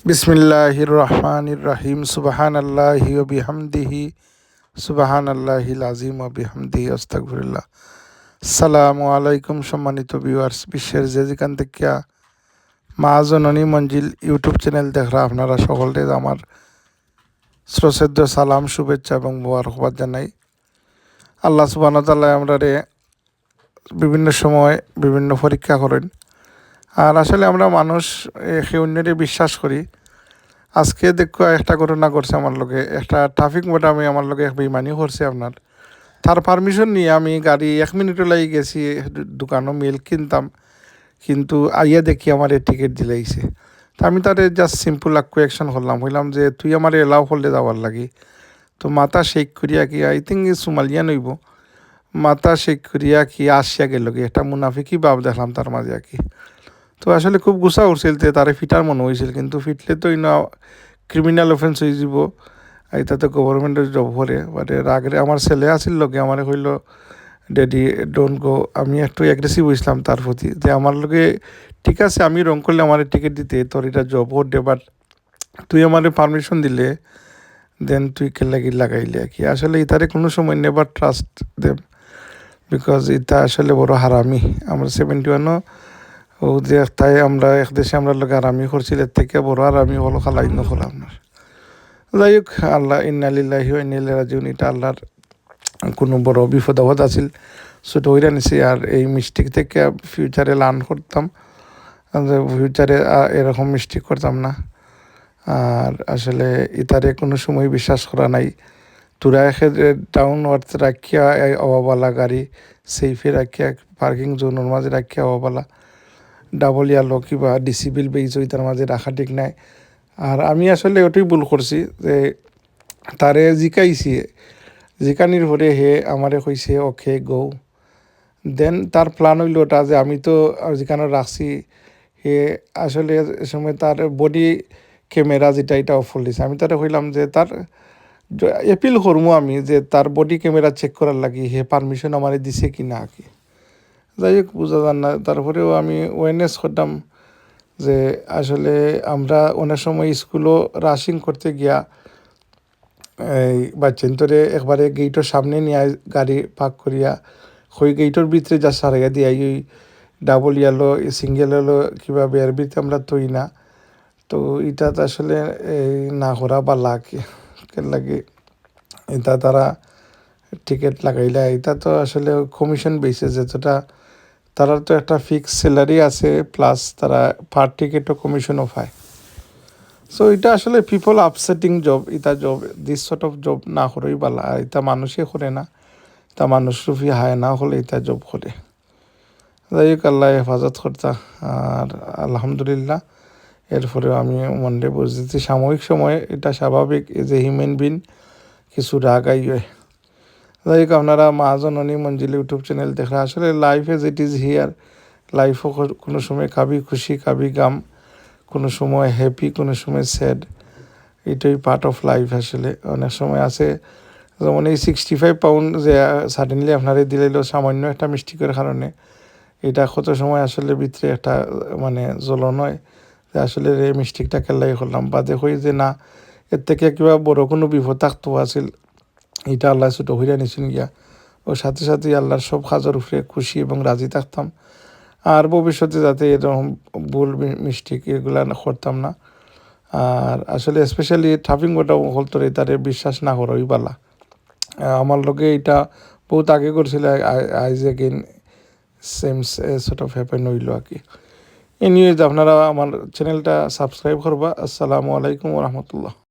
বিসমিল্লাহির রহমানির রহিম সুবহানাল্লাহি ওয়া বিহামদিহি সুবহানাল্লাহিল আযীম ওয়া বিহামদিহি আস্তাগফিরুল্লাহ। আসসালামু আলাইকুম সম্মানিত ভিউয়ার্স, বিশ্বের যে যেখান থেকে মা জননী মঞ্জিল ইউটিউব চ্যানেল দেখরা আপনারা সকলকে আমার শ্রদ্ধেয় সালাম, শুভেচ্ছা এবং মোবারকবাদ জানাই। আল্লাহ সুবহানাহু ওয়া তাআলা আমরারে বিভিন্ন সময় বিভিন্ন পরীক্ষা করেন, আর আসলে আমরা মানুষ একে অন্যরে বিশ্বাস করি। আজকে দেখো একটা ঘটনা ঘটছে আমার লগে, একটা ট্রাফিক ম্যাডামে আমার লগে এক বেইমানি করছে। আপনার তার পারমিশন নিয়ে আমি গাড়ি 1 মিনিটও লাগি গেছি দোকানও মিল কিনতাম, কিন্তু আইয়া দেখি আমার টিকিট দিলাইছে। তা আমি তারে জাস্ট সিম্পল কোয়েকশন করলাম, হইলাম যে তুই আমার এলাও করলে যাওয়ার লাগি। তো মাথা শেক করিয়া কি, আই থিঙ্ক সোমালিয়ান হইব, মাথা শেক করিয়া কি আসিয়া গেল কি, একটা মুনাফিকি ভাব দেখলাম তার মাঝে আর কি। তো আসলে খুব গুছা উঠছিল, তারে ফিটার মনে হয়েছিল, কিন্তু ফিটলে তো ক্রিমিনাল অফেন্স হয়ে যাব। এটাতে গভর্নমেন্টের জব করে। বাট এর আগে আমার ছেলে আসিল লগে, আমার হইল ড্যাডি ডোন্ট গো। আমি একটু অ্যাগ্রেসিভ হয়েছিলাম তার প্রতি, যে আমার লগে ঠিক আছে আমি রং করলে আমার টিকিট দিতে, তোর এটা জব হতে, বাট তুই আমার পারমিশন দিলে দেন তুই কেলাগি লাগাইলে আর কি। আসলে ইতারে কোনো সময় নেভার ট্রাস্ট দেম, বিকজ এটা আসলে বড় হারামি। আমরা 71 ও যে তাই আমরা এক দেশে আমরা লোক আরামি করছিল, এর থেকে বড় আরামি হলো খালাই নকল আপনার। যাই হোক, আল্লাহ ইন্না লিল্লাহি ওয়া ইন্না ইলাইহি রাজিউন, এটা আল্লাহর কোনো বড় বিপদ আপদ আছিল, ছোটো হইরা নিছি। আর এই মিস্টেক থেকে ফিউচারে লার্ন করতাম, যে ফিউচারে এরকম মিস্টেক করতাম না। আর আসলে ইতারে কোনো সময় বিশ্বাস করা নাই। তোরা একে ডাউন ওয়ার্থ রাখিয়া অবাবালা গাড়ি সেফে রাখিয়া পার্কিং জোনের মাঝে রাখিয়া অবাবালা ডাবল ইয়ালো কিবা ডিসিবিল বেইজ তার মাঝে রাখা ঠিক নাই। আর আমি আসলে ওটাই ভুল করছি, যে তারে জিকানির পরে হে আমারে কইছে ওকে গো। দেন তার প্ল্যান হইল ওটা, যে আমি তো যেখানে রাখছি, হে আসলে এ সময় তার বডি ক্যামেরা যেটা এটা অফ দিছে। আমি তারে কইলাম যে তার এপিল করবো আমি, যে তার বডি ক্যামেরা চেক করার লাগি হে পারমিশন আমারে দিছে কি না কি। যাই হোক, বোঝা যান না। তারপরেও আমি ওয়েনেস করতাম যে আসলে আমরা অনেক সময় স্কুলও রাশিং করতে গিয়া এই বাচ্চান্তরে একবারে গেইটের সামনে নিয়ে গাড়ি পার্ক করিয়া ওই গেইটের ভিতরে যা সারাইয়া দিয়া ওই ডাবল ইয়ালো সিঙ্গেল হলো কিবা বেয়ার ভিতরে আমরা তৈ না। তো এটা তো আসলে এই না করা বা লাগে লাগে। এটা তারা টিকিট লাগাইলে এটা তো আসলে কমিশন বেসিস, যেটা তারা তো একটা ফিক্স স্যালারি আছে, প্লাস তারা পার টিকিটও কমিশনও পায়। সো এটা আসলে পিপল আপসেটিং জব, এটা job this sort of job না করেই বালা। এটা মানুষে করে না, তা মানুষ রুফি হায় না হলে এটা জব করে। যাই হোক, আল্লাহ হেফাজত করতা। আর আলহামদুলিল্লাহ, এরপরেও আমি মনে বুঝতেছি সাময়িক সময়ে এটা স্বাভাবিক, এজ এ হিউম্যান বিন কিছু রাগ আইয়ে। যাই হোক, আপনারা মা জননী মঞ্জিল ইউটিউব চ্যানেল দেখা, আসলে life as it is here. লাইফও কোনো সময় কাবি খুশি কাবি গাম, কোনো সময় হ্যাপি কোনো সময় স্যাড, এটাই পার্ট অফ লাইফ। আসলে অনেক সময় আছে, যেমন এই 65 পাউন্ড যে সাডেনলি আপনারা দিলেও সামান্য একটা মিস্টেকের কারণে, এটা কত সময় আসলে ভিতরে একটা মানে জ্বলন হয়, যে আসলে এই মিস্টেকটা কেলাই করলাম, বা দেখি যে না এর থেকে কিবা বড় কোনো বিপদ থাকতো আছিল, এটা আল্লাহ ছোটো হইয়া নিছেন গিয়া। ওর সাথে সাথে আল্লাহর সব কাজের উপরে খুশি এবং রাজি থাকতাম। আর ভবিষ্যতে যাতে এরকম ভুল মিস্টেক এগুলা করতাম না। আর আসলে স্পেশালি ট্রাফিক ওটা হলতো তারে বিশ্বাস না করাই বালা। আমার লগে এটা বহুত আগে করছিল, আইজ again same sort of happen হইল আর কি। এনিওয়েজ, আপনারা আমার চ্যানেলটা সাবস্ক্রাইব করবা। আসসালামু আলাইকুম ওয়া রাহমাতুল্লাহ।